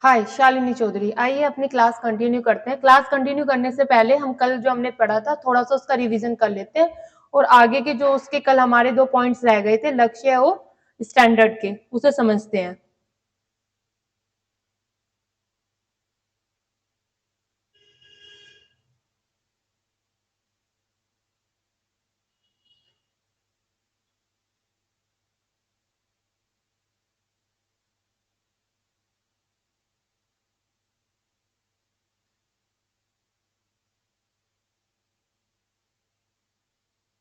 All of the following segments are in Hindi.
हाय, शालिनी चौधरी। आइए अपनी क्लास कंटिन्यू करते हैं। क्लास कंटिन्यू करने से पहले हम कल जो हमने पढ़ा था थोड़ा सा उसका रिवीजन कर लेते हैं और आगे के जो उसके कल हमारे 2 पॉइंट्स रह गए थे लक्ष्य और स्टैंडर्ड के, उसे समझते हैं।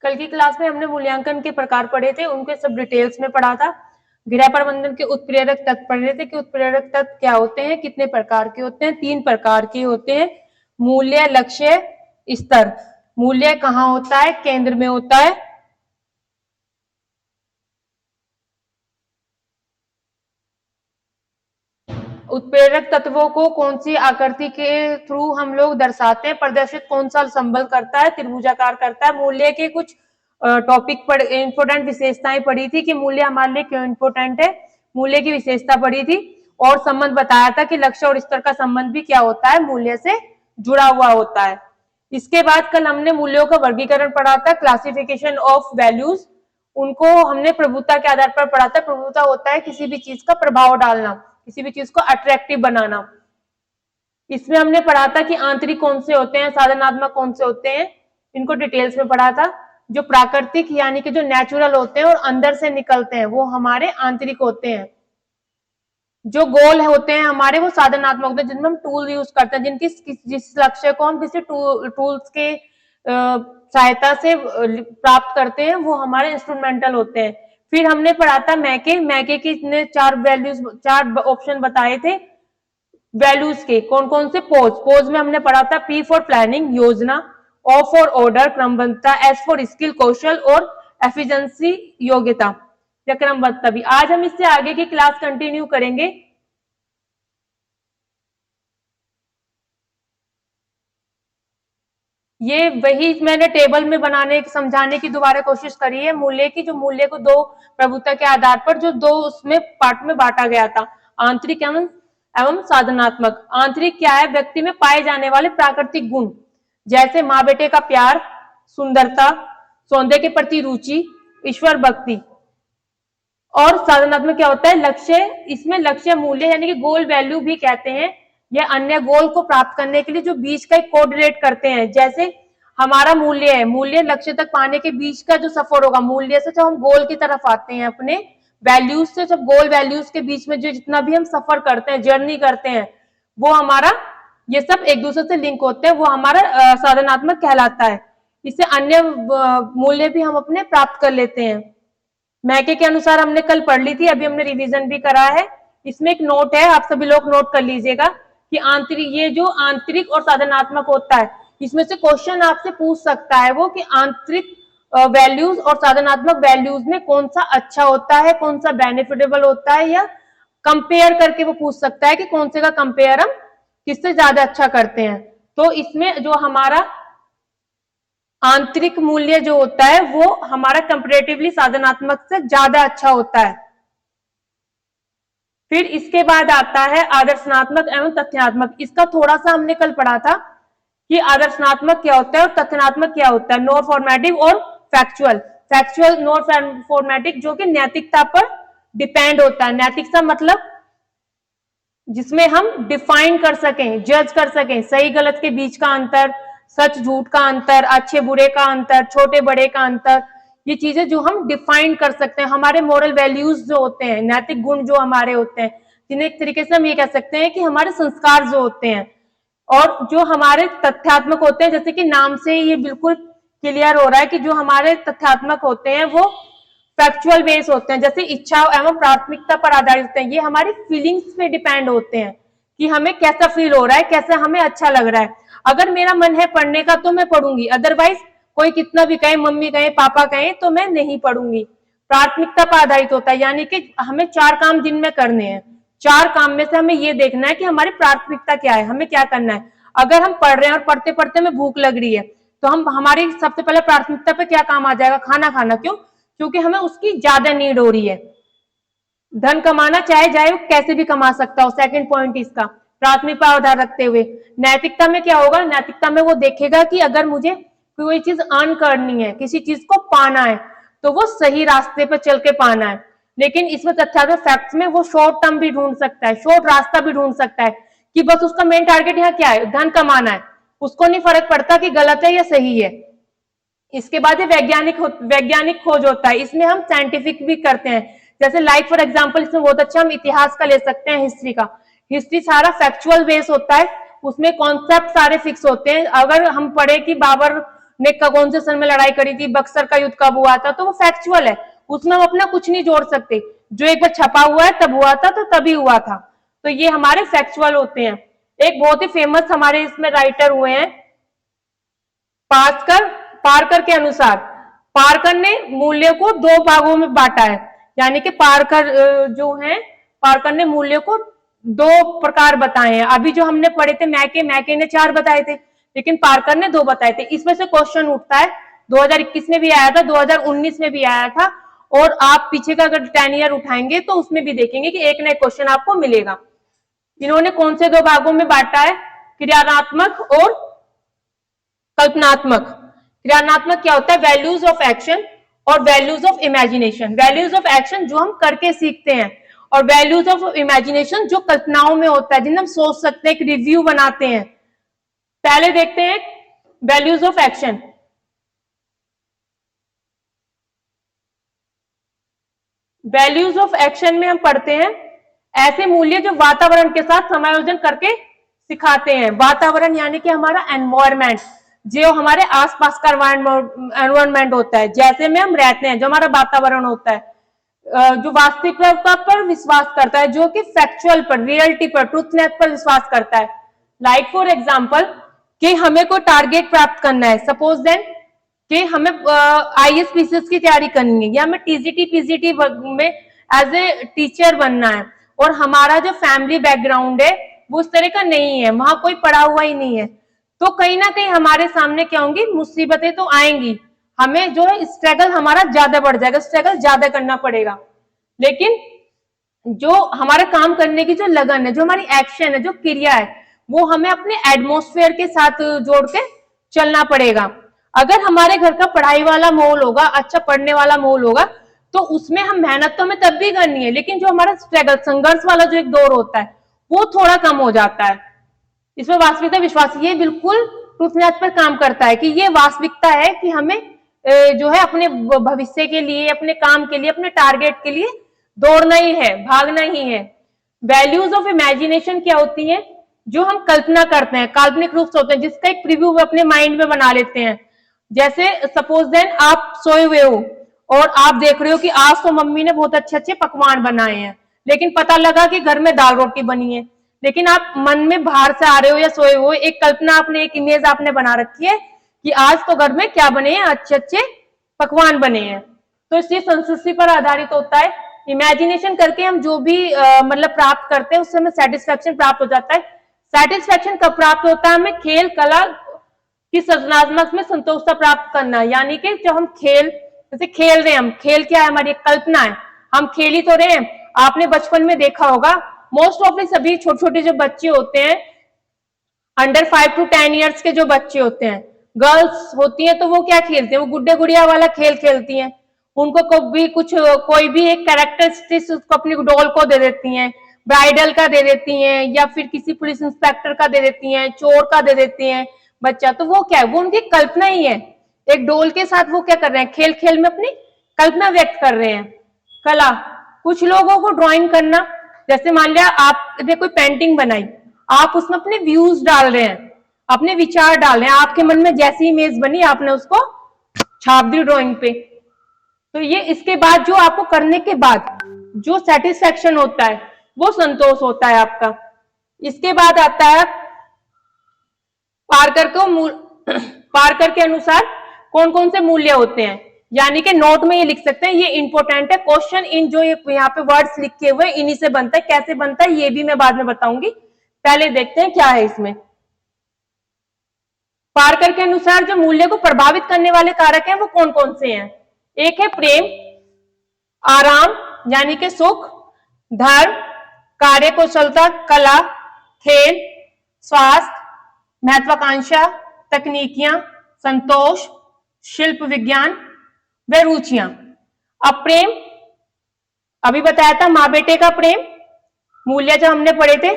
कल की क्लास में हमने मूल्यांकन के प्रकार पढ़े थे, उनके सब डिटेल्स में पढ़ा था। गृह प्रबंधन के उत्प्रेरक तत्व पढ़ रहे थे कि उत्प्रेरक तत्व क्या होते हैं, कितने प्रकार के होते हैं। 3 प्रकार के होते हैं। मूल्य, लक्ष्य, स्तर। मूल्य कहाँ होता है? केंद्र में होता है। उत्प्रेरक तत्वों को कौन सी आकृति के थ्रू हम लोग दर्शाते हैं? प्रदर्शित कौन सा संबल करता है? त्रिभुजाकार करता है। मूल्य के कुछ टॉपिक पर इंपोर्टेंट विशेषताएं पढ़ी थी कि मूल्य हमारे लिए क्यों इंपोर्टेंट है। मूल्य की विशेषता पढ़ी थी और संबंध बताया था कि लक्ष्य और स्तर का संबंध भी क्या होता है? मूल्य से जुड़ा हुआ होता है। इसके बाद कल हमने मूल्यों का वर्गीकरण पढ़ा था, क्लासिफिकेशन ऑफ वैल्यूज। उनको हमने प्रभुता के आधार पर पढ़ा था। प्रभुता होता है किसी भी चीज का प्रभाव डालना, किसी भी चीज को अट्रैक्टिव बनाना। इसमें हमने पढ़ा था कि आंतरिक कौन से होते हैं, साधनात्मक कौन से होते हैं, इनको डिटेल्स में पढ़ा था। जो प्राकृतिक यानी कि जो नेचुरल होते हैं और अंदर से निकलते हैं वो हमारे आंतरिक होते हैं। जो गोल होते हैं हमारे वो साधनात्मक होते हैं, जिनमें हम टूल यूज करते हैं, जिनकी जिस लक्ष्य को हम किसी टूल्स के सहायता से प्राप्त करते हैं वो हमारे इंस्ट्रूमेंटल होते हैं। फिर हमने पढ़ा था मैके। मैके की ने 4 वैल्यूज, 4 ऑप्शन बताए थे वैल्यूज के। कौन कौन से? पोज। पोज में हमने पढ़ा था पी फॉर प्लानिंग, योजना, ओ फॉर ऑर्डर, क्रमबद्धता, एस फॉर स्किल, कौशल, और एफिशिएंसी, योग्यता या क्रमबद्धता भी। आज हम इससे आगे की क्लास कंटिन्यू करेंगे। ये वही मैंने टेबल में बनाने समझाने की दोबारा कोशिश करी है। मूल्य की, जो मूल्य को 2 प्रभुता के आधार पर जो 2 उसमें पार्ट में बांटा गया था, आंतरिक एवं साधनात्मक। आंतरिक क्या है? व्यक्ति में पाए जाने वाले प्राकृतिक गुण, जैसे माँ बेटे का प्यार, सुंदरता, सौंदर्य के प्रति रुचि, ईश्वर भक्ति। और साधनात्मक क्या होता है? लक्ष्य। इसमें लक्ष्य मूल्य यानी कि गोल वैल्यू भी कहते हैं, या अन्य गोल को प्राप्त करने के लिए जो बीच का कोऑर्डिनेट करते हैं। जैसे हमारा मूल्य है, मूल्य लक्ष्य तक पाने के बीच का जो सफर होगा, मूल्य से जब हम गोल की तरफ आते हैं, अपने वैल्यूज से जब गोल वैल्यूज के बीच में जो जितना भी हम सफर करते हैं, जर्नी करते हैं, वो हमारा, ये सब एक दूसरे से लिंक होते हैं, वो हमारा साधनात्मक कहलाता है। इससे अन्य मूल्य भी हम अपने प्राप्त कर लेते हैं। मैके के अनुसार हमने कल पढ़ ली थी, अभी हमने रिवीजन भी करा है। इसमें एक नोट है, आप सभी लोग नोट कर लीजिएगा कि आंतरिक, ये जो आंतरिक और साधनात्मक होता है, इसमें से क्वेश्चन आपसे पूछ सकता है वो कि आंतरिक वैल्यूज और साधनात्मक वैल्यूज में कौन सा अच्छा होता है, कौन सा बेनिफिटेबल होता है, या कंपेयर करके वो पूछ सकता है कि कौन से का कंपेयर हम किससे ज्यादा अच्छा करते हैं। तो इसमें जो हमारा आंतरिक मूल्य जो होता है वो हमारा कंपैरेटिवली साधनात्मक से ज्यादा अच्छा होता है। फिर इसके बाद आता है आदर्शनात्मक एवं तथ्यात्मक। इसका थोड़ा सा हमने कल पढ़ा था कि आदर्शनात्मक क्या होता है और तथ्यात्मक क्या होता है। नॉन फॉर्मेटिव और फैक्चुअल। फैक्चुअल नॉन फॉर्मेटिव जो कि नैतिकता पर डिपेंड होता है। नैतिकता मतलब जिसमें हम डिफाइन कर सकें, जज कर सकें सही गलत के बीच का अंतर, सच झूठ का अंतर, अच्छे बुरे का अंतर, छोटे बड़े का अंतर, ये चीजें जो हम डिफाइन कर सकते हैं। हमारे मोरल वैल्यूज जो होते हैं, नैतिक गुण जो हमारे होते हैं, जिन्हें एक तरीके से हम ये कह सकते हैं कि हमारे संस्कार जो होते हैं। और जो हमारे तथ्यात्मक होते हैं, जैसे कि नाम से ये बिल्कुल क्लियर हो रहा है कि जो हमारे तथ्यात्मक होते हैं वो फैक्चुअल बेस होते हैं, जैसे इच्छा एवं प्राथमिकता पर आधारित होते हैं। ये हमारी फीलिंग्स पे डिपेंड होते हैं कि हमें कैसा फील हो रहा है, कैसा हमें अच्छा लग रहा है। अगर मेरा मन है पढ़ने का तो मैं पढ़ूंगी, अदरवाइज कोई कितना भी कहे, मम्मी कहे, पापा कहे, तो मैं नहीं पढ़ूंगी। प्राथमिकता पर आधारित होता है, यानी कि हमें 4 काम दिन में करने हैं। 4 काम में से हमें ये देखना है कि हमारी प्राथमिकता क्या है, हमें क्या करना है। अगर हम पढ़ रहे हैं और पढ़ते पढ़ते हमें भूख लग रही है, तो हम हमारी सबसे पहले प्राथमिकता पे क्या काम आ जाएगा? खाना खाना। क्यों? क्योंकि हमें उसकी ज्यादा नीड हो रही है। धन कमाना चाहे जाए वो कैसे भी कमा सकता हो, सेकंड पॉइंट इसका प्राथमिक पर आधार रखते हुए। नैतिकता में क्या होगा, नैतिकता में वो देखेगा कि अगर मुझे कोई चीज अर्न करनी है, किसी चीज को पाना है, तो वो सही रास्ते पर चल के पाना है। लेकिन इसमें तथ्यात्मक फैक्ट्स में वो शॉर्ट टर्म भी ढूंढ सकता है, शॉर्ट रास्ता भी ढूंढ सकता है कि बस उसका मेन टारगेट यहाँ क्या है, धन कमाना है, उसको नहीं फर्क पड़ता कि गलत है या सही है। इसके बाद ये वैज्ञानिक खोज होता है, इसमें हम साइंटिफिक भी करते हैं। जैसे लाइक फॉर एग्जांपल इसमें बहुत अच्छा हम इतिहास का ले सकते हैं, हिस्ट्री का। हिस्ट्री सारा फैक्चुअल बेस होता है, उसमें कॉन्सेप्ट सारे फिक्स होते हैं। अगर हम पढ़े कि बाबर ने कौन से सन में लड़ाई करी थी, बक्सर का युद्ध कब हुआ था, तो वो फैक्चुअल है, उसमें हम अपना कुछ नहीं जोड़ सकते। जो एक बार छपा हुआ है तब हुआ था तो तभी हुआ था। तो ये हमारे फैक्चुअल होते हैं। एक बहुत ही फेमस हमारे इसमें राइटर हुए हैं पारकर के अनुसार, पारकर ने मूल्य को दो भागों में बांटा है। यानी कि पारकर ने मूल्य को दो प्रकार बताए हैं। अभी जो हमने पढ़े थे मैके ने 4 बताए थे, लेकिन पारकर ने 2 बताए थे। इसमें से क्वेश्चन उठता है, 2021 में भी आया था, 2019 में भी आया था, और आप पीछे का अगर 10 ईयर उठाएंगे तो उसमें भी देखेंगे कि एक नया क्वेश्चन आपको मिलेगा। इन्होंने कौन से 2 भागों में बांटा है, क्रियात्मक और कल्पनात्मक। क्रियात्मक क्या होता है, वैल्यूज ऑफ एक्शन और values of imagination. Values of action जो हम करके सीखते हैं, और वैल्यूज ऑफ इमेजिनेशन जो कल्पनाओं में होता है, जिन्हें हम सोच सकते हैं, एक रिव्यू बनाते हैं। पहले देखते हैं values of action. Values of action में हम पढ़ते हैं ऐसे मूल्य जो वातावरण के साथ समायोजन करके सिखाते हैं। वातावरण यानी कि हमारा एनवायरमेंट, जो हमारे आसपास का एनवायरमेंट होता है, जैसे में हम रहते हैं, जो हमारा वातावरण होता है, जो वास्तविकता पर विश्वास करता है, जो कि फैक्चुअल पर, रियलिटी पर, ट्रूथनेस पर विश्वास करता है। लाइक फॉर एग्जांपल कि हमें कोई टारगेट प्राप्त करना है, सपोज देन कि हमें IAS की तैयारी करनी है, या हमें TGT PGT में एज ए टीचर बनना है, और हमारा जो फैमिली बैकग्राउंड है वो उस तरह का नहीं है, वहां कोई पढ़ा हुआ ही नहीं है, तो कहीं ना कहीं हमारे सामने क्या होंगी, मुसीबतें तो आएंगी। हमें जो है स्ट्रगल हमारा ज्यादा बढ़ जाएगा, स्ट्रगल ज्यादा करना पड़ेगा। लेकिन जो हमारे काम करने की जो लगन है, जो हमारी एक्शन है, जो क्रिया है, वो हमें अपने एटमॉस्फेयर के साथ जोड़ के चलना पड़ेगा। अगर हमारे घर का पढ़ाई वाला माहौल होगा, अच्छा पढ़ने वाला माहौल होगा, तो उसमें हम मेहनत तो हमें तब भी करनी है, लेकिन जो हमारा स्ट्रगल, संघर्ष वाला जो एक दौर होता है, वो थोड़ा कम हो जाता है। इसमें वास्तविकता विश्वास, ये बिल्कुल ट्रूथनेस पर काम करता है कि ये वास्तविकता है कि हमें जो है अपने भविष्य के लिए, अपने काम के लिए, अपने टारगेट के लिए दौड़ना ही है, भागना ही है। वैल्यूज ऑफ इमेजिनेशन क्या होती है, जो हम कल्पना करते हैं, काल्पनिक रूप से होते हैं, जिसका एक प्रीव्यू अपने माइंड में बना लेते हैं। जैसे सपोज देन आप सोए हुए हो और आप देख रहे हो कि आज तो मम्मी ने बहुत अच्छे अच्छे पकवान बनाए हैं, लेकिन पता लगा कि घर में दाल रोटी बनी है। लेकिन आप मन में बाहर से आ रहे हो या सोए हो, एक कल्पना आपने, एक इमेज आपने बना रखी है कि आज तो घर में क्या बने हैं, अच्छे अच्छे पकवान बने हैं। तो इसलिए संस्कृति पर आधारित होता है। इमेजिनेशन करके हम जो भी मतलब प्राप्त करते हैं, उससे हमें सेटिस्फेक्शन प्राप्त हो जाता है। सेटिस्फेक्शन कब प्राप्त होता है, हमें खेल कला की सृजनात्मक में संतोषता प्राप्त करना। यानी कि जब हम जैसे खेल रहे हैं, हम खेल क्या है, हमारी कल्पना है, हम खेल ही तो रहे हैं। आपने बचपन में देखा होगा, मोस्ट ऑफली सभी छोटे छोटे जो बच्चे होते हैं, अंडर 5 to 10 ईयर्स के जो बच्चे होते हैं, गर्ल्स होती हैं, तो वो क्या खेलते हैं, वो गुड्डे गुड़िया वाला खेल खेलती हैं। उनको कोई भी एक कैरेक्टरिस्टिक्स उसको अपनी डॉल को दे देती हैं, ब्राइडल का दे देती हैं, या फिर किसी पुलिस इंस्पेक्टर का दे देती हैं, चोर का दे देती हैं बच्चा। तो वो क्या है, वो उनकी कल्पना ही है। एक डोल के साथ वो क्या कर रहे हैं, खेल खेल में अपनी कल्पना व्यक्त कर रहे हैं। कला, कुछ लोगों को ड्राइंग करना, जैसे मान लिया आपने कोई पेंटिंग बनाई, आप उसमें अपने व्यूज डाल रहे हैं, अपने विचार डाल रहे हैं, आपके मन में जैसी इमेज बनी आपने उसको छाप दी ड्राइंग पे। तो ये इसके बाद जो आपको करने के बाद जो सेटिस्फेक्शन होता है, वो संतोष होता है आपका। इसके बाद आता है पारकर के अनुसार कौन कौन से मूल्य होते हैं। यानी कि नोट में ये लिख सकते हैं, ये इंपॉर्टेंट है क्वेश्चन, इन जो यहाँ पे वर्ड्स लिखे हुए इन्हीं से बनता है। कैसे बनता है ये भी मैं बाद में बताऊंगी, पहले देखते हैं क्या है इसमें। पारकर के अनुसार जो मूल्य को प्रभावित करने वाले कारक हैं वो कौन कौन से हैं। एक है प्रेम, आराम यानी कि सुख, धर्म, कार्यकुशलता, कला, खेल, स्वास्थ्य, महत्वाकांक्षा, तकनीकियां, संतोष, शिल्प विज्ञान व रुचियां। अब प्रेम, अभी बताया था माँ बेटे का प्रेम, मूल्य जो हमने पढ़े थे,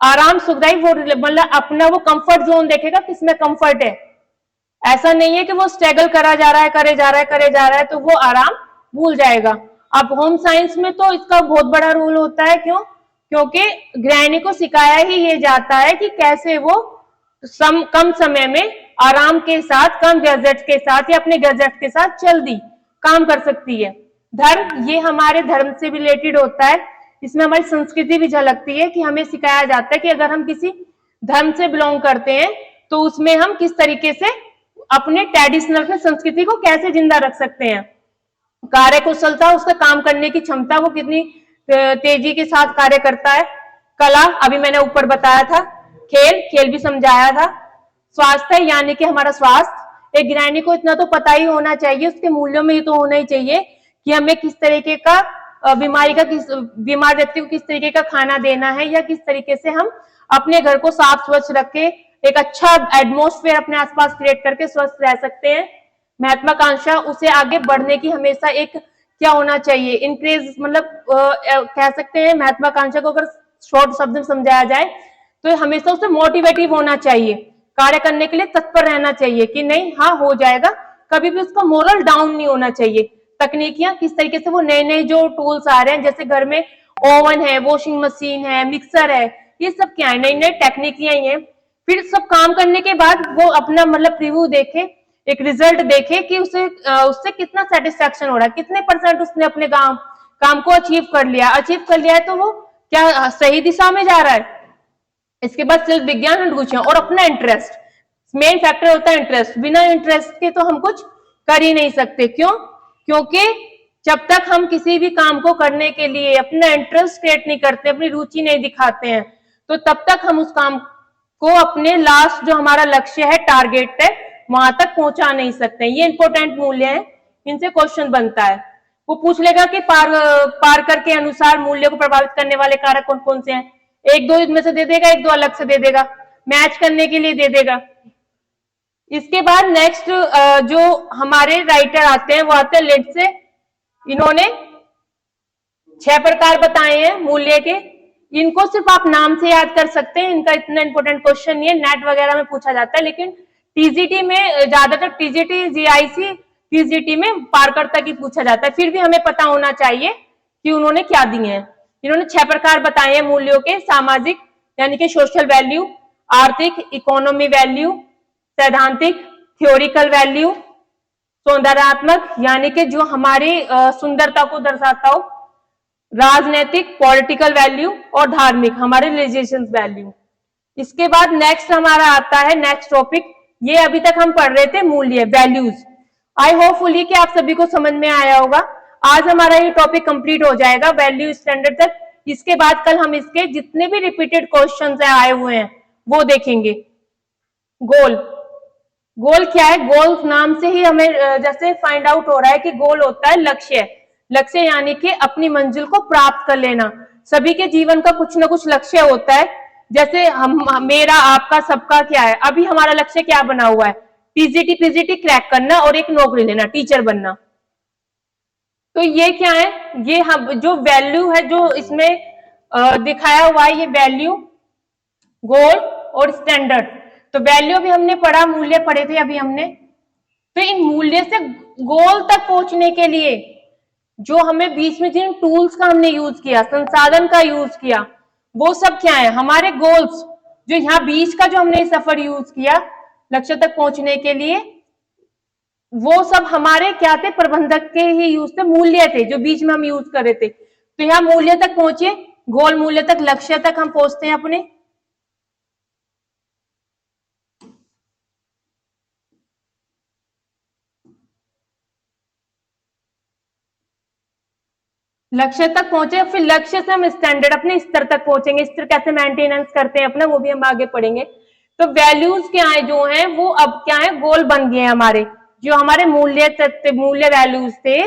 आराम सुखदायी, वो मतलब अपना वो कंफर्ट जोन देखेगा, किसमें कंफर्ट है। ऐसा नहीं है कि वो स्ट्रगल करा जा रहा है, करे जा रहा है तो वो आराम भूल जाएगा। अब होम साइंस में तो इसका बहुत बड़ा रोल होता है, क्यों? क्योंकि गृहिणी को सिखाया ही ये जाता है कि कैसे वो कम समय में आराम के साथ, कम गैजेट के साथ या अपने गैजेट के साथ जल्दी काम कर सकती है। धर्म, ये हमारे धर्म से रिलेटेड होता है, इसमें हमारी संस्कृति भी झलकती है कि हमें सिखाया जाता है कि अगर हम किसी धर्म से बिलोंग करते हैं तो उसमें हम किस तरीके से अपने ट्रेडिशनल की संस्कृति को कैसे जिंदा रख सकते हैं। कार्यकुशलता, उसका काम करने की क्षमता, वो कितनी तेजी के साथ कार्य करता है। कला, अभी मैंने ऊपर बताया था। खेल भी समझाया था। स्वास्थ्य, यानी कि हमारा स्वास्थ्य, एक गृहिणी को इतना तो पता ही होना चाहिए, उसके मूल्यों में ये तो होना ही चाहिए कि हमें किस तरीके का बीमार व्यक्ति को किस तरीके का खाना देना है, या किस तरीके से हम अपने घर को साफ स्वच्छ रख के एक अच्छा एटमॉस्फेयर अपने आसपास क्रिएट करके स्वस्थ रह सकते हैं। महत्वाकांक्षा, उसे आगे बढ़ने की हमेशा एक क्या होना चाहिए, इंक्रेज, मतलब कह सकते हैं महत्वाकांक्षा को अगर शॉर्ट शब्द में समझाया जाए तो हमेशा उसे मोटिवेटिव होना चाहिए, कार्य करने के लिए तत्पर रहना चाहिए कि नहीं, हाँ हो जाएगा, कभी भी उसका मोरल डाउन नहीं होना चाहिए। तकनीकियां, किस तरीके से वो नए नए जो टूल्स आ रहे हैं, जैसे घर में ओवन है, वॉशिंग मशीन है, मिक्सर है, ये सब क्या है, नई नई टेक्निकियां ही है। फिर सब काम करने के बाद वो अपना मतलब प्रीव्यू देखे, एक रिजल्ट देखे कि उससे कितना सेटिस्फेक्शन हो रहा है, कितने % उसने अपने काम को अचीव कर लिया है तो वो क्या सही दिशा में जा रहा है। इसके बाद सिर्फ विज्ञान और रुचियां और अपना इंटरेस्ट, मेन फैक्टर होता है इंटरेस्ट। बिना इंटरेस्ट के तो हम कुछ कर ही नहीं सकते। क्यों? क्योंकि जब तक हम किसी भी काम को करने के लिए अपना इंटरेस्ट क्रिएट नहीं करते, अपनी रुचि नहीं दिखाते हैं, तो तब तक हम उस काम को अपने लास्ट जो हमारा लक्ष्य है, टारगेट है, वहां तक पहुंचा नहीं सकते। ये इंपॉर्टेंट मूल्य है, इनसे क्वेश्चन बनता है। वो पूछ लेगा कि पार्कर के अनुसार मूल्य को प्रभावित करने वाले कारक कौन कौन से हैं, एक दो इनमें से दे देगा, एक दो अलग से दे देगा, मैच करने के लिए दे देगा। इसके बाद नेक्स्ट जो हमारे राइटर आते हैं वो आते हैं लेट से, इन्होंने 6 प्रकार बताए हैं मूल्य के। इनको सिर्फ आप नाम से याद कर सकते हैं, इनका इतना इंपॉर्टेंट क्वेश्चन नहीं है, नेट वगैरह में पूछा जाता है, लेकिन टीजीटी में ज्यादातर, टीजीटी, जीआईसी, टीजीटी में पार्कर तक ही पूछा जाता है। फिर भी हमें पता होना चाहिए कि उन्होंने क्या दिए हैं। इन्होंने 6 प्रकार बताए हैं मूल्यों के, सामाजिक यानी कि सोशल वैल्यू, आर्थिक इकोनॉमी वैल्यू, सैद्धांतिक थ्योरिकल वैल्यू, सौंदर्यात्मक यानी कि जो हमारी सुंदरता को दर्शाता हो, राजनीतिक पॉलिटिकल वैल्यू, और धार्मिक हमारे रिलीजियस वैल्यू। इसके बाद नेक्स्ट हमारा आता है नेक्स्ट टॉपिक, ये अभी तक हम पढ़ रहे थे मूल्य, वैल्यूज। आई होपफुली कि आप सभी को समझ में आया होगा। आज हमारा ये टॉपिक कंप्लीट हो जाएगा वैल्यू स्टैंडर्ड तक। इसके बाद कल हम इसके जितने भी रिपीटेड क्वेश्चंस आए हुए हैं वो देखेंगे। गोल, गोल क्या है? गोल नाम से ही हमें जैसे फाइंड आउट हो रहा है कि गोल होता है लक्ष्य, लक्ष्य यानी कि अपनी मंजिल को प्राप्त कर लेना। सभी के जीवन का कुछ ना कुछ लक्ष्य होता है, जैसे मेरा, आपका, सबका क्या है। अभी हमारा लक्ष्य क्या बना हुआ है? टीजीटी पीजीटी क्रैक करना और एक नौकरी लेना, टीचर बनना। तो ये क्या है? ये हम जो वैल्यू है जो इसमें दिखाया हुआ है, ये वैल्यू, गोल और स्टैंडर्ड। तो वैल्यू भी हमने पढ़ा, मूल्य पढ़े थे अभी हमने। तो इन मूल्य से गोल तक पहुंचने के लिए जो हमें बीच में जिन टूल्स का हमने यूज किया, संसाधन का यूज किया, वो सब क्या है? हमारे गोल्स, जो यहाँ बीच का जो हमने सफर यूज किया लक्ष्य तक पहुंचने के लिए, वो सब हमारे क्या थे? प्रबंधक के ही यूज थे, मूल्य थे जो बीच में हम यूज कर रहे थे। तो यहाँ मूल्य तक पहुंचे, गोल मूल्य तक, लक्ष्य तक हम पहुंचते हैं अपने। लक्ष्य तक पहुंचे, फिर लक्ष्य से हम स्टैंडर्ड अपने स्तर तक पहुंचेंगे। स्तर कैसे मेंटेनेंस करते हैं अपना, वो भी हम आगे पढ़ेंगे। तो वैल्यूज क्या है जो हैं, वो अब क्या है? गोल बन गए हैं हमारे। जो हमारे मूल्य वैल्यूज थे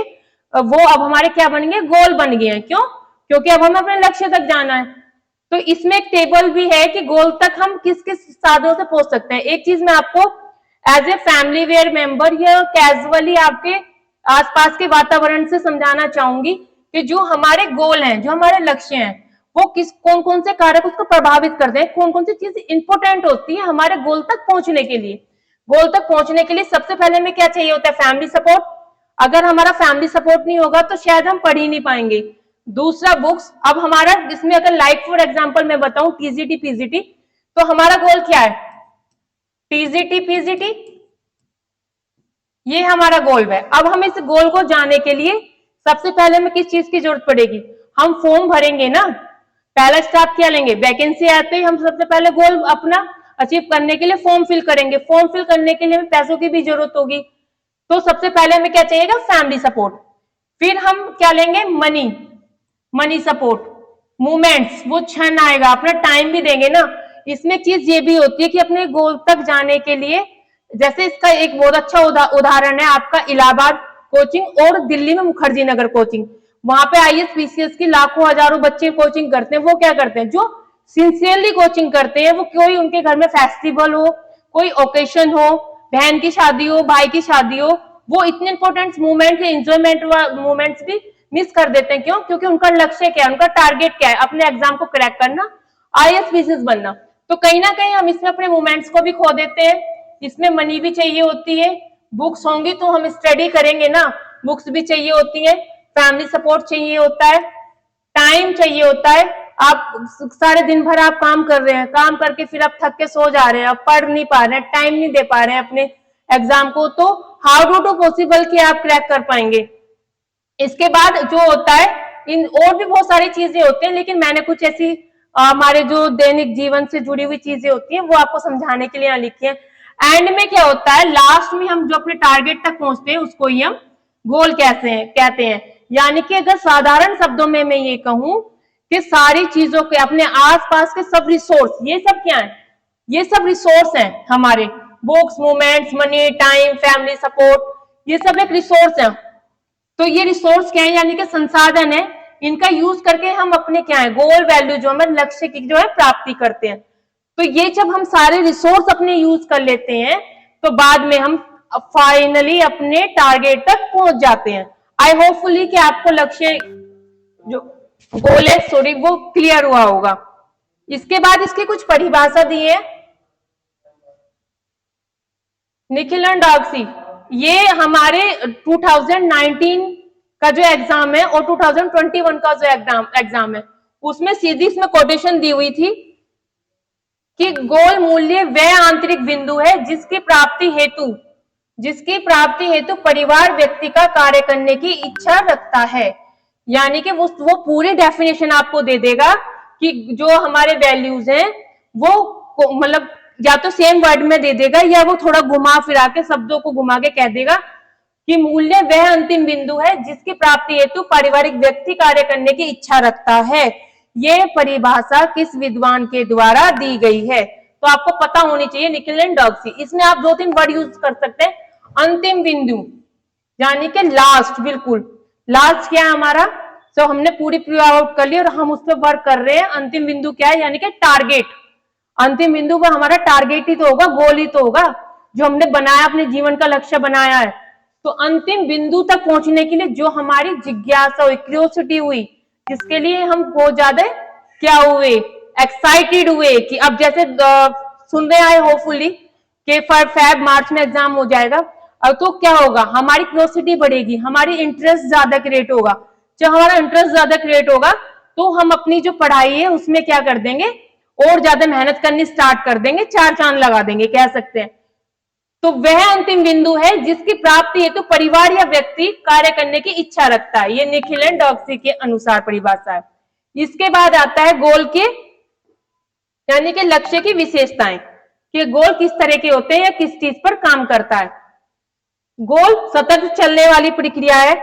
वो अब हमारे क्या बन गए? गोल बन गए हैं। क्यों? क्योंकि अब हमें अपने लक्ष्य तक जाना है। तो इसमें एक टेबल भी है कि गोल तक हम किस किस साधनों से पहुंच सकते हैं। एक चीज मैं आपको as a family where member या कैजुअली आपके आसपास के वातावरण से समझाना चाहूंगी कि जो हमारे गोल हैं, जो हमारे लक्ष्य हैं, वो किस कौन कौन से कारक उसको प्रभावित करते हैं, कौन कौन सी चीज इंपॉर्टेंट होती है हमारे गोल तक पहुंचने के लिए। गोल तक पहुंचने के लिए सबसे पहले हमें क्या चाहिए होता है? Family support. अगर हमारा फैमिली सपोर्ट नहीं होगा तो शायद हम पढ़ ही नहीं पाएंगे। दूसरा बुक्स। अब हमारा इसमें अगर लाइक फॉर एग्जांपल मैं बताऊं टीजीटी पीजीटी, तो हमारा गोल क्या है? टीजीटी पीजीटी, ये हमारा गोल है। अब हम इस गोल को जाने के लिए सबसे पहले हमें किस चीज की जरूरत पड़ेगी? हम फॉर्म भरेंगे ना। पहला स्टेप क्या लेंगे? वैकेंसी आते ही हम सबसे पहले गोल अपना अचीव करने के लिए फॉर्म फिल करेंगे। फॉर्म फिल करने के लिए हमें पैसों की भी जरूरत होगी, तो सबसे पहले हमें क्या चाहिएगा? Family support. फिर हम क्या लेंगे? Money, money support. मूवमेंट्स, वो क्षण आएगा, अपना टाइम भी देंगे ना। इसमें चीज ये भी होती है कि अपने गोल तक जाने के लिए, जैसे इसका एक बहुत अच्छा उदाहरण है आपका इलाहाबाद कोचिंग और दिल्ली में मुखर्जी नगर कोचिंग। वहां पे आईएएस पीसीएस की लाखों हजारों बच्चे कोचिंग करते हैं। वो क्या करते हैं? जो सिंसियरली कोचिंग करते हैं, वो कोई उनके घर में फेस्टिवल हो, कोई ओकेशन हो, बहन की शादी हो, भाई की शादी हो, वो इतने इंपॉर्टेंट मूवमेंट है, इंजॉयमेंट मूवमेंट्स भी मिस कर देते हैं। क्यों? क्योंकि उनका लक्ष्य क्या है, उनका टारगेट क्या है? अपने एग्जाम को क्रैक करना, आईएएस पीसीएस बनना। तो कहीं ना कहीं हम इसमें अपने मूवमेंट्स को भी खो देते हैं। इसमें मनी भी चाहिए होती है, बुक्स होंगी तो हम स्टडी करेंगे ना, बुक्स भी चाहिए होती है, फैमिली सपोर्ट चाहिए होता है, टाइम चाहिए होता है। आप सारे दिन भर आप काम कर रहे हैं, काम करके फिर आप थक के सो जा रहे हैं, आप पढ़ नहीं पा रहे हैं, टाइम नहीं दे पा रहे हैं अपने एग्जाम को, तो हाउ डू पॉसिबल कि आप क्रैक कर पाएंगे। इसके बाद जो होता है, इन और भी बहुत सारी चीजें होती हैं, लेकिन मैंने कुछ ऐसी हमारे जो दैनिक जीवन से जुड़ी हुई चीजें होती हैं वो आपको समझाने के लिए यहाँ लिखी है। एंड में क्या होता है? लास्ट में हम जो अपने टारगेट तक पहुंचते हैं उसको ही हम गोल कहते हैं। यानी कि अगर साधारण शब्दों में मैं ये कहूं कि सारी चीजों के अपने आसपास के सब रिसोर्स, ये सब क्या है? ये सब रिसोर्स हैं हमारे, books, movements, money, time, family support, ये सब एक रिसोर्स है। तो ये रिसोर्स क्या है? यानी कि संसाधन है। इनका यूज करके हम अपने क्या है? गोल वैल्यू, जो हमारे लक्ष्य की जो है प्राप्ति करते हैं। तो ये जब हम सारे रिसोर्स अपने यूज कर लेते हैं तो बाद में हम फाइनली अपने टारगेट तक पहुंच जाते हैं। आई होपफुली कि आपको लक्ष्य जो गोल है सॉरी वो क्लियर हुआ होगा। इसके बाद इसकी कुछ परिभाषा दी है निखिलन डॉक्सी। ये हमारे 2019 का जो एग्जाम है और 2021 का जो एग्जाम है उसमें सीधी इसमें कोटेशन दी हुई थी कि गोल मूल्य वह आंतरिक बिंदु है जिसकी प्राप्ति हेतु परिवार व्यक्ति का कार्य करने की इच्छा रखता है। यानी कि वो पूरी डेफिनेशन आपको दे देगा कि जो हमारे वैल्यूज हैं वो मतलब या तो सेम वर्ड में दे देगा या वो थोड़ा घुमा फिरा के शब्दों को घुमा के कह देगा कि मूल्य वह अंतिम बिंदु है जिसकी प्राप्ति हेतु पारिवारिक व्यक्ति कार्य करने की इच्छा रखता है। ये परिभाषा किस विद्वान के द्वारा दी गई है? तो आपको पता होनी चाहिए निखिलन डॉक्सी। इसमें आप 2-3 वर्ड यूज कर सकते हैं। अंतिम बिंदु यानी कि लास्ट, बिल्कुल लास्ट क्या है हमारा? तो हमने पूरी प्री आउट कर ली और हम उस पर वर्क कर रहे हैं। अंतिम बिंदु क्या है? यानी कि टारगेट। अंतिम बिंदु पर हमारा टारगेट ही तो होगा, गोल ही तो होगा जो हमने बनाया, अपने जीवन का लक्ष्य बनाया है। तो अंतिम बिंदु तक पहुंचने के लिए जो हमारी जिज्ञासा हुई, क्यूरियोसिटी हुई, जिसके लिए हम बहुत ज्यादा क्या हुए, एक्साइटेड हुए कि अब जैसे सुन रहे आए होपफुली कि फेब मार्च में एग्जाम हो जाएगा, और तो क्या होगा? हमारी क्यूरियोसिटी बढ़ेगी, हमारी इंटरेस्ट ज्यादा क्रिएट होगा। जब हमारा इंटरेस्ट ज्यादा क्रिएट होगा तो हम अपनी जो पढ़ाई है उसमें क्या कर देंगे? और ज्यादा मेहनत करनी स्टार्ट कर देंगे, 4 चांद लगा देंगे कह सकते हैं। तो वह अंतिम बिंदु है जिसकी प्राप्ति हेतु परिवार या व्यक्ति कार्य करने की इच्छा रखता है। ये निखिलन डॉक्सी के अनुसार परिभाषा है। इसके बाद आता है गोल के यानी कि लक्ष्य की विशेषताएं कि गोल किस तरह के होते हैं या किस चीज पर काम करता है। गोल सतत चलने वाली प्रक्रिया है,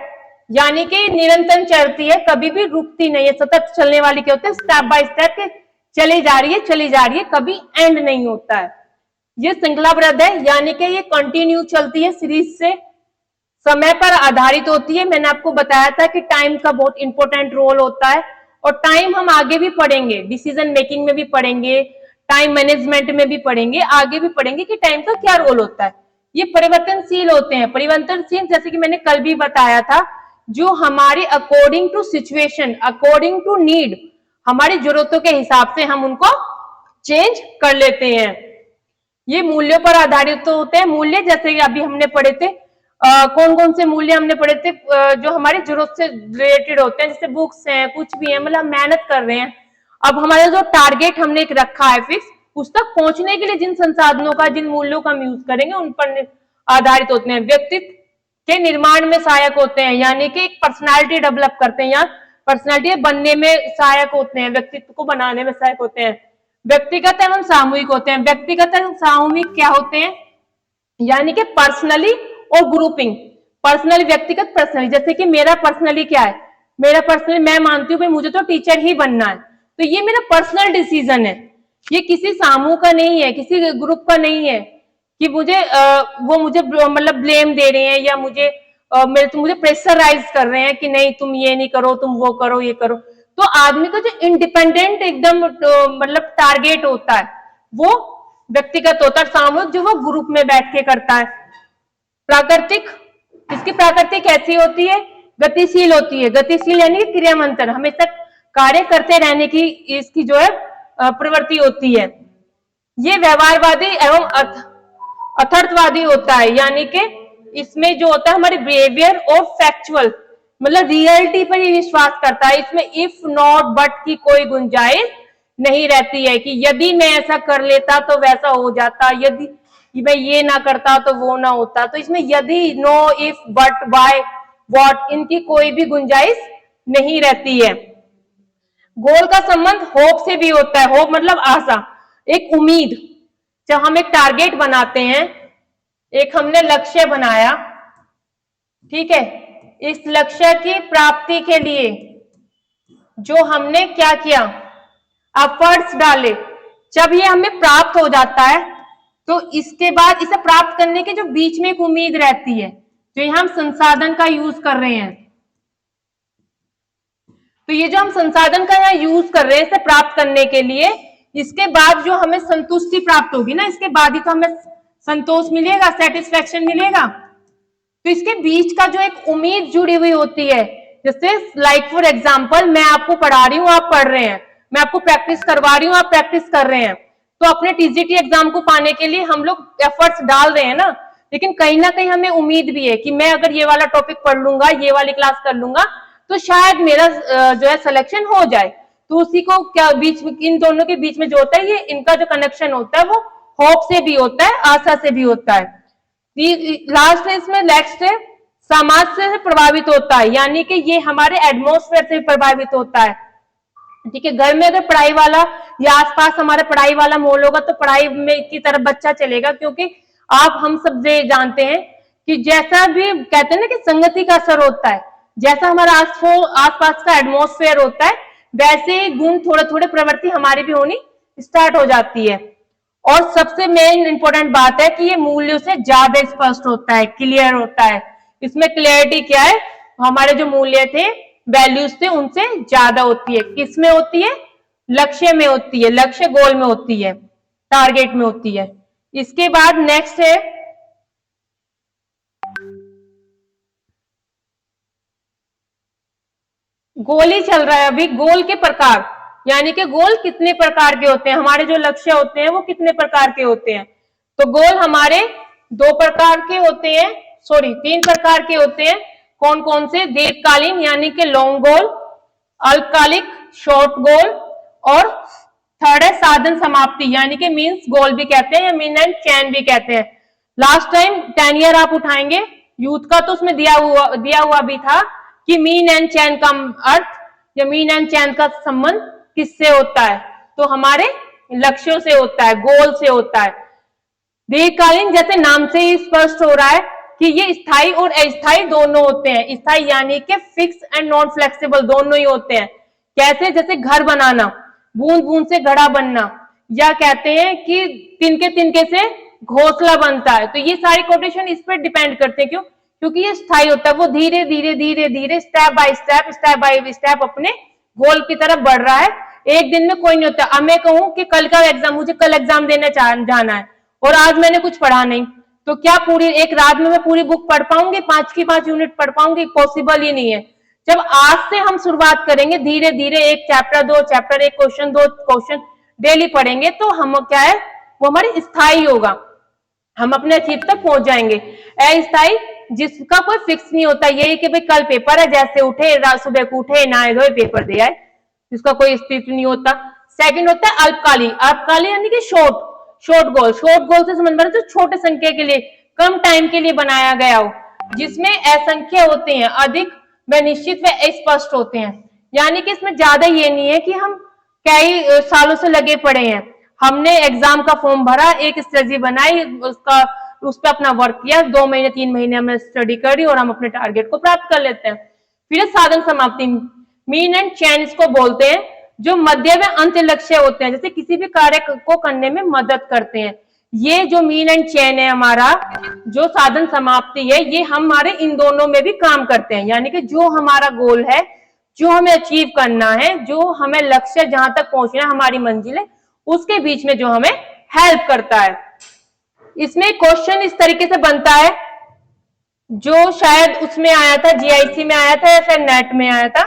यानी कि निरंतर चलती है, कभी भी रुकती नहीं है। सतत चलने वाली क्या होते हैं? स्टेप बाय स्टेप चली जा रही है, कभी एंड नहीं होता है। ये श्रृंखलाबद्ध है, यानी कि ये कंटिन्यू चलती है सीरीज से, समय पर आधारित होती है। मैंने आपको बताया था कि टाइम का बहुत इंपॉर्टेंट रोल होता है और टाइम हम आगे भी पढ़ेंगे, डिसीजन मेकिंग में भी पढ़ेंगे, टाइम मैनेजमेंट में भी पढ़ेंगे, आगे भी पढ़ेंगे कि टाइम का क्या रोल होता है। ये परिवर्तनशील होते हैं। परिवर्तनशील जैसे कि मैंने कल भी बताया था, जो हमारे according to situation, according to need, हमारी जरूरतों के हिसाब से हम उनको चेंज कर लेते हैं। ये मूल्यों पर आधारित तो होते हैं। मूल्य जैसे कि अभी हमने पढ़े थे, कौन कौन से मूल्य हमने पढ़े थे, जो हमारी जरूरत से रिलेटेड होते हैं, जैसे बुक्स हैं, कुछ भी है, मतलब हम मेहनत कर रहे हैं। अब हमारा जो टारगेट हमने एक रखा है फिक्स, उस तक पहुंचने के लिए जिन संसाधनों का, जिन मूल्यों का हम यूज करेंगे, उन पर आधारित होते हैं। व्यक्तित्व के निर्माण में सहायक होते हैं, यानी कि एक पर्सनालिटी डेवलप करते हैं, या पर्सनालिटी बनने में सहायक होते हैं, व्यक्तित्व को बनाने में सहायक होते हैं। व्यक्तिगत एवं सामूहिक होते हैं। व्यक्तिगत एवं सामूहिक क्या होते हैं, यानी कि पर्सनली और ग्रुपिंग। पर्सनली व्यक्तिगत, पर्सनली जैसे कि मेरा पर्सनली क्या है, मेरा पर्सनली मैं मानती हूँ भाई मुझे तो टीचर ही बनना है, तो ये मेरा पर्सनल डिसीजन है, ये किसी समूह का नहीं है, किसी ग्रुप का नहीं है कि मुझे वो मुझे मतलब ब्लेम दे रहे हैं, या मुझे मुझे प्रेशराइज कर रहे हैं कि नहीं तुम ये नहीं करो, तुम वो करो, ये करो। तो आदमी का जो इंडिपेंडेंट एकदम मतलब टारगेट होता है वो व्यक्तिगत होता है। सामूहिक जो वो ग्रुप में बैठ के करता है। प्राकृतिक, इसकी प्राकृतिक कैसी होती है, गतिशील होती है। गतिशील यानी कि क्रियामंथन, हमेशा कार्य करते रहने की इसकी जो है प्रवृत्ति होती है। ये व्यवहारवादी एवं अथर्थवादी होता है, यानी कि इसमें जो होता है हमारे बिहेवियर और फैक्चुअल, मतलब रियलिटी पर ही विश्वास करता है। इसमें इफ नॉट बट की कोई गुंजाइश नहीं रहती है कि यदि मैं ऐसा कर लेता तो वैसा हो जाता, यदि मैं ये ना करता तो वो ना होता। तो इसमें यदि, no, if, but, why, what, इनकी कोई भी गुंजाइश नहीं रहती है। गोल का संबंध होप से भी होता है। होप मतलब आशा, एक उम्मीद। जब हम एक टारगेट बनाते हैं, एक हमने लक्ष्य बनाया, ठीक है, इस लक्ष्य की प्राप्ति के लिए जो हमने क्या किया, एफर्ट्स डाले, जब ये हमें प्राप्त हो जाता है तो इसके बाद इसे प्राप्त करने के जो बीच में एक उम्मीद रहती है, जो यहां हम संसाधन का यूज कर रहे हैं, तो ये जो हम संसाधन का यहाँ यूज कर रहे हैं इसे प्राप्त करने के लिए, इसके बाद जो हमें संतुष्टि प्राप्त होगी ना, इसके बाद ही तो हमें संतोष मिलेगा, सेटिस्फेक्शन मिलेगा। तो इसके बीच का जो एक उम्मीद जुड़ी हुई होती है, जैसे लाइक फॉर एग्जांपल मैं आपको पढ़ा रही हूँ, आप पढ़ रहे हैं, मैं आपको प्रैक्टिस करवा रही हूँ, आप प्रैक्टिस कर रहे हैं, तो अपने टीजीटी एग्जाम को पाने के लिए हम लोग एफर्ट्स डाल रहे हैं ना, लेकिन कहीं ना कहीं हमें उम्मीद भी है कि मैं अगर ये वाला टॉपिक पढ़ लूंगा, ये वाली क्लास कर लूंगा, तो शायद मेरा जो है सिलेक्शन हो जाए। तो उसी को क्या बीच में, इन दोनों के बीच में जो होता है, ये इनका जो कनेक्शन होता है वो होप से भी होता है, आशा से भी होता है। लास्ट है इसमें, नेक्स्ट है समाज से प्रभावित होता है, यानी कि ये हमारे एटमॉस्फेयर से प्रभावित होता है। ठीक है, घर में अगर पढ़ाई वाला या आसपास हमारे पढ़ाई वाला माहौल होगा तो पढ़ाई में की तरफ बच्चा चलेगा, क्योंकि आप हम सब जानते हैं कि जैसा भी कहते हैं ना कि संगति का असर होता है, जैसा हमारा आसपास का एटमॉस्फेयर होता है, वैसे गुण थोड़े थोड़े प्रवृत्ति हमारी भी होनी स्टार्ट हो जाती है। और सबसे मेन इंपॉर्टेंट बात है कि ये मूल्यों से ज्यादा स्पष्ट होता है, क्लियर होता है। इसमें क्लियरिटी क्या है, हमारे जो मूल्य थे, वैल्यूज थे, उनसे ज्यादा होती है। किसमें होती है, लक्ष्य में होती है, लक्ष्य गोल में होती है, टारगेट में होती है। इसके बाद नेक्स्ट है गोल ही चल रहा है अभी, गोल के प्रकार, यानी कि गोल कितने प्रकार के होते हैं, हमारे जो लक्ष्य होते हैं वो कितने प्रकार के होते हैं। तो गोल हमारे दो प्रकार के होते हैं, सॉरी 3 प्रकार के होते हैं। कौन कौन से, दीर्घकालीन यानी कि लॉन्ग गोल, अल्पकालिक शॉर्ट गोल, और थर्ड है साधन समाप्ति यानी कि मीन्स गोल भी कहते हैं या मीन एंड चैन भी कहते हैं। लास्ट टाइम 10 ईयर आप उठाएंगे यूथ का, तो उसमें दिया हुआ भी था कि मीन एंड चैन का अर्थ या मीन एंड चैन का संबंध किससे होता है, तो हमारे लक्ष्यों से होता है, गोल से होता है। दीर्घकालीन जैसे नाम से ही स्पष्ट हो रहा है कि ये स्थायी और अस्थायी दोनों होते हैं। स्थायी यानी कि फिक्स एंड नॉन फ्लेक्सिबल दोनों ही होते हैं। कैसे, जैसे घर बनाना, बूंद बूंद से घड़ा बनना, या कहते हैं कि तिनके तिनके से घोंसला बनता है। तो ये सारी कोटेशन इस पर डिपेंड करते हैं, क्यों, क्योंकि ये स्थायी होता है, वो धीरे धीरे धीरे धीरे स्टेप बाय स्टेप अपने गोल की तरफ बढ़ रहा है। एक दिन में कोई नहीं होता। अब मैं कहूं कि कल का एग्जाम, मुझे कल एग्जाम देने जाना है और आज मैंने कुछ पढ़ा नहीं, तो क्या पूरी एक रात में मैं पूरी बुक पढ़ पाऊंगी? 5 की 5 यूनिट पढ़ पाऊंगी? पॉसिबल ही नहीं है। जब आज से हम शुरुआत करेंगे धीरे धीरे, एक चैप्टर, 2 चैप्टर, एक क्वेश्चन, 2 क्वेश्चन डेली पढ़ेंगे, तो हम क्या है, वो हमारी स्थायी होगा, हम अपने अचीव तक पहुंच जाएंगे। अस्थायी जिसका कोई फिक्स नहीं होता, यही कि भाई कल पेपर है, जैसे उठे, रात सुबह को उठे, नहाए धोए, पेपर दे आए, जिसका कोई अस्तित्व नहीं होता। सेकंड होता है अल्पकालीन। अल्पकालीन यानी कि शॉर्ट गोल। शॉर्ट गोल से संबंध जो छोटे संख्या के लिए, कम टाइम के लिए बनाया गया हो, जिसमें असंख्य होते हैं, अधिक व निश्चित व स्पष्ट होते हैं। यानी कि इसमें ज्यादा ये नहीं है कि हम कई सालों से लगे पड़े हैं, हमने एग्जाम का फॉर्म भरा, एक स्ट्रेटजी बनाई, उस पर अपना वर्क किया, 2 महीने 3 महीने हमने स्टडी करी और हम अपने टारगेट को प्राप्त कर लेते हैं। फिर साधन समाप्ति, मीन एंड चैन इसको बोलते हैं, जो मध्य व अंत लक्ष्य होते हैं, जैसे किसी भी कार्य को करने में मदद करते हैं। ये जो मीन एंड चैन है हमारा, जो साधन समाप्ति है, ये हमारे इन दोनों में भी काम करते हैं। यानी कि जो हमारा गोल है, जो हमें अचीव करना है, जो हमें लक्ष्य जहां तक पहुंचना है, हमारी मंजिल है, उसके बीच में जो हमें हेल्प करता है। इसमें क्वेश्चन इस तरीके से बनता है, जो शायद उसमें आया था, जीआईसी में आया था या फिर नेट में आया था,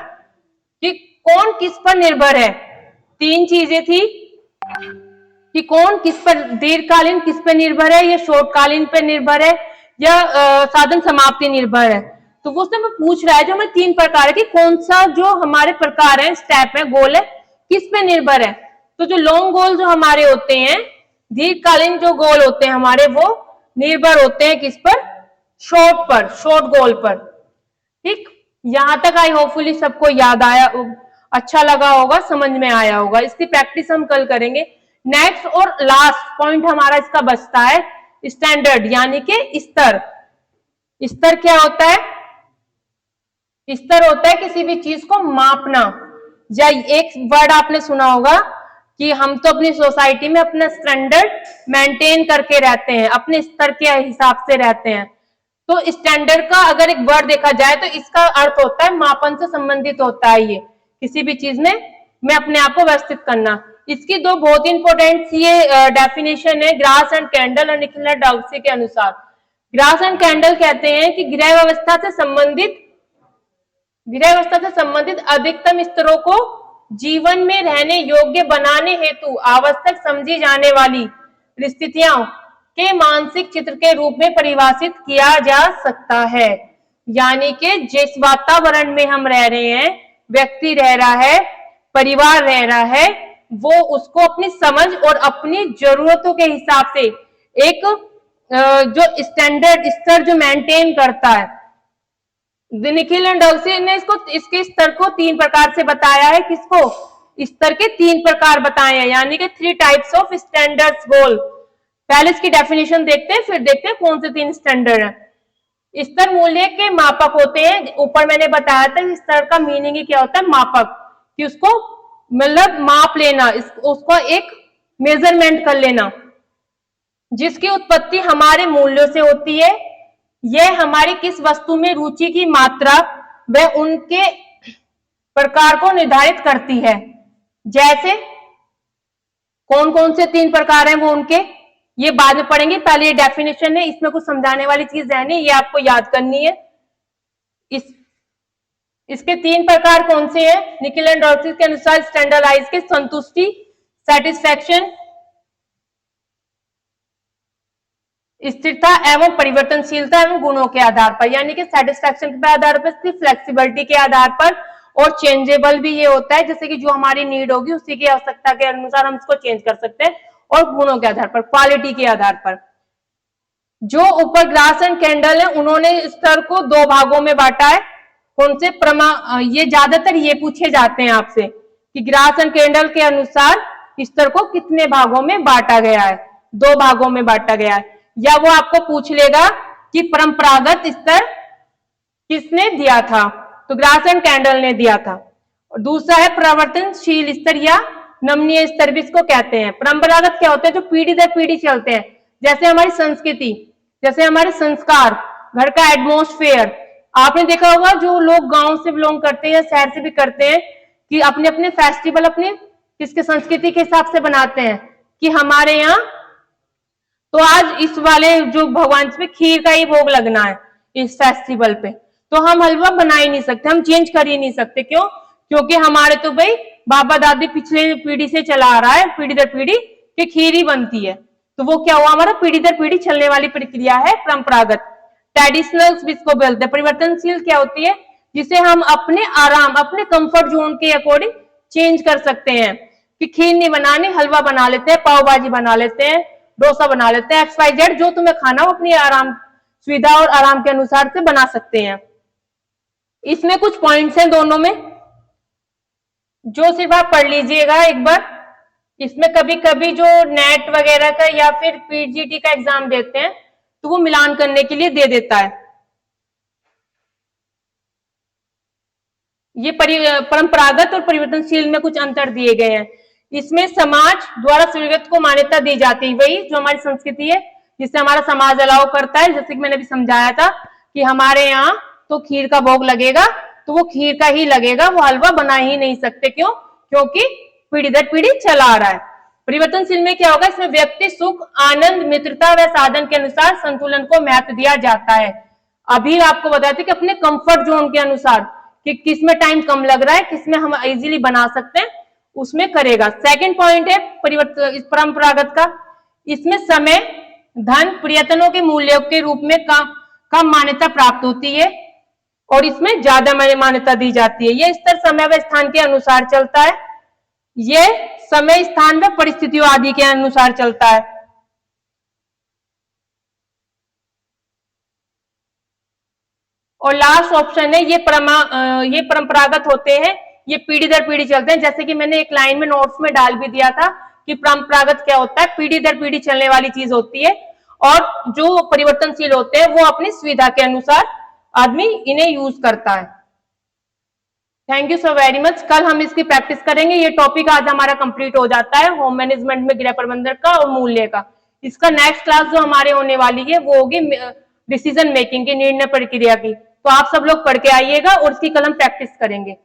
कि कौन किस पर निर्भर है। 3 चीजें थी कि कौन किस पर, दीर्घकालीन किस पर निर्भर है, या शॉर्टकालीन पर निर्भर है, या साधन समाप्ति निर्भर है। तो वो उसमें पूछ रहा है, जो हमें 3 प्रकार है, कि कौन सा जो हमारे प्रकार है, स्टेप है, गोल है, किस पे निर्भर है। तो जो लॉन्ग गोल जो हमारे होते हैं, दीर्घकालीन जो गोल होते हैं हमारे, वो निर्भर होते हैं किस पर? शॉर्ट गोल पर। ठीक, यहां तक आई होपफुली सबको याद आया, अच्छा लगा होगा, समझ में आया होगा। इसकी प्रैक्टिस हम कल करेंगे। नेक्स्ट और लास्ट पॉइंट हमारा इसका बचता है स्टैंडर्ड, यानी कि स्तर। स्तर क्या होता है? स्तर होता है किसी भी चीज को मापना। या एक वर्ड आपने सुना होगा कि हम तो अपनी सोसाइटी में अपना स्टैंडर्ड मेंटेन करके रहते हैं, अपने स्तर के हिसाब से रहते हैं। तो स्टैंडर्ड का अगर एक वर्ड देखा जाए तो इसका अर्थ होता है मापन से संबंधित होता है। ये किसी भी चीज में मैं अपने आप को व्यवस्थित करना। इसकी 2 बहुत ही इंपॉर्टेंट ये डेफिनेशन है, ग्रास एंड कैंडल और निकोलस डाउसी के अनुसार। ग्रास एंड कैंडल कहते हैं कि गृह व्यवस्था से संबंधित अधिकतम स्तरों को जीवन में रहने योग्य बनाने हेतु आवश्यक समझी जाने वाली परिस्थितियों के मानसिक चित्र के रूप में परिभाषित किया जा सकता है। यानी कि जिस वातावरण में हम रह रहे हैं, व्यक्ति रह रहा है, परिवार रह रहा है, वो उसको अपनी समझ और अपनी जरूरतों के हिसाब से एक जो स्टैंडर्ड स्तर जो मेंटेन करता है। निकोलस डाउसी ने इसके स्तर को 3 प्रकार से बताया है। किसको? स्तर के 3 प्रकार बताए हैं, यानी कि 3 टाइप्स ऑफ स्टैंडर्ड्स गोल। पहले इसकी डेफिनेशन देखते हैं, फिर देखते हैं कौन से 3 स्टैंडर्ड है। स्तर मूल्य के मापक होते हैं। ऊपर मैंने बताया था स्तर का मीनिंग ही क्या होता है, मापक, कि उसको मतलब माप लेना, उसको एक मेजरमेंट कर लेना, जिसकी उत्पत्ति हमारे मूल्यों से होती है। यह हमारी किस वस्तु में रुचि की मात्रा व उनके प्रकार को निर्धारित करती है। जैसे कौन कौन से 3 प्रकार हैं वो उनके, ये बाद में पढ़ेंगे, पहले ये डेफिनेशन है, इसमें कुछ समझाने वाली चीज है नहीं, ये आपको याद करनी है। इसके 3 प्रकार कौन से हैं? निकोलस डाउसी के अनुसार स्टैंडर्डाइज के संतुष्टि, सेटिस्फैक्शन, स्थिरता एवं परिवर्तनशीलता एवं गुणों के आधार पर। यानी कि सेटिस्फैक्शन के आधार पर, फ्लेक्सिबिलिटी के आधार पर, और चेंजेबल भी ये होता है, जैसे कि जो हमारी नीड होगी उसी की आवश्यकता के अनुसार हम इसको चेंज कर सकते हैं, और गुणों के आधार पर, क्वालिटी के आधार पर। जो ऊपर ग्रास एंड कैंडल है, उन्होंने स्तर को 2 भागों में बांटा है। कौन से ये ज्यादातर ये पूछे जाते हैं आपसे कि ग्रास एंड कैंडल के अनुसार स्तर को कितने भागों में बांटा गया है? 2 भागों में बांटा गया है। या वो आपको पूछ लेगा कि परंपरागत स्तर किसने दिया था, तो ग्रास एंड कैंडल ने दिया था। और दूसरा है परिवर्तनशील स्तर या नमनीय स्तर भी इसको कहते हैं। परंपरागत क्या होते हैं? जो पीढ़ी दर पीढ़ी चलते हैं, जैसे हमारी संस्कृति, जैसे हमारे संस्कार, घर का एटमॉस्फेयर। आपने देखा होगा जो लोग गांव से बिलोंग करते हैं, शहर से भी करते हैं, कि अपने अपने फेस्टिवल अपने किसके संस्कृति के हिसाब से बनाते हैं कि हमारे यहाँ तो आज इस वाले जो भगवान पे खीर का ही भोग लगना है इस फेस्टिवल पे, तो हम हलवा बना ही नहीं सकते, हम चेंज कर ही नहीं सकते। क्यों? क्योंकि हमारे तो भाई बाबा दादी पिछले पीढ़ी से चला आ रहा है, पीढ़ी दर पीढ़ी कि खीर ही बनती है। तो वो क्या हुआ, हमारा पीढ़ी दर पीढ़ी चलने वाली प्रक्रिया है परंपरागत। ट्रेडिशनल इसको बोलते हैं। परिवर्तनशील क्या होती है, जिसे हम अपने आराम अपने कंफर्ट जोन के अकॉर्डिंग चेंज कर सकते हैं कि खीर नहीं बनानी, हलवा बना लेते हैं, पाव भाजी बना लेते हैं, डोसा बना लेते हैं, XYZ जो तुम्हें खाना हो अपनी आराम सुविधा और आराम के अनुसार से बना सकते हैं। इसमें कुछ पॉइंट्स हैं दोनों में, जो सिर्फ आप पढ़ लीजिएगा एक बार। इसमें कभी कभी जो नेट वगैरह का या फिर PGT का एग्जाम देते हैं तो वो मिलान करने के लिए दे देता है। ये परंपरागत और परिवर्तनशील में कुछ अंतर दिए गए हैं। इसमें समाज द्वारा स्वीकृत को मान्यता दी जाती है, वही जो हमारी संस्कृति है जिससे हमारा समाज अलाउ करता है। जैसे कि मैंने भी समझाया था कि हमारे यहाँ तो खीर का भोग लगेगा तो वो खीर का ही लगेगा, वो हलवा बना ही नहीं सकते। क्यों? क्योंकि पीढ़ी दर पीढ़ी चला आ रहा है। परिवर्तनशील में क्या होगा, इसमें व्यक्ति सुख आनंद मित्रता व साधन के अनुसार संतुलन को महत्व दिया जाता है। अभी आपको बताते कि अपने कंफर्ट जोन के अनुसार कि किसमें टाइम कम लग रहा है, किसमें हम इजीली बना सकते हैं, उसमें करेगा। सेकंड पॉइंट है परंपरागत का, इसमें समय धन प्रयत्नों के मूल्यों के रूप में कम मान्यता प्राप्त होती है और इसमें ज्यादा मान्यता दी जाती है। यह स्तर समय व स्थान के अनुसार चलता है, यह समय स्थान व परिस्थितियों आदि के अनुसार चलता है। और लास्ट ऑप्शन है ये परंपरागत होते हैं, ये पीढ़ी दर पीढ़ी चलते हैं। जैसे कि मैंने एक लाइन में नोट्स में डाल भी दिया था कि परंपरागत क्या होता है, पीढ़ी दर पीढ़ी चलने वाली चीज होती है, और जो परिवर्तनशील होते हैं वो अपनी सुविधा के अनुसार आदमी इन्हें यूज करता है। Thank you so very much. कल हम इसकी प्रैक्टिस करेंगे। ये टॉपिक आज हमारा कंप्लीट हो जाता है होम मैनेजमेंट में गृह प्रबंधन का और मूल्य का। इसका नेक्स्ट क्लास जो हमारे होने वाली है वो होगी डिसीजन मेकिंग की, निर्णय प्रक्रिया की। तो आप सब लोग पढ़ के आइएगा और इसकी कल हम प्रैक्टिस करेंगे।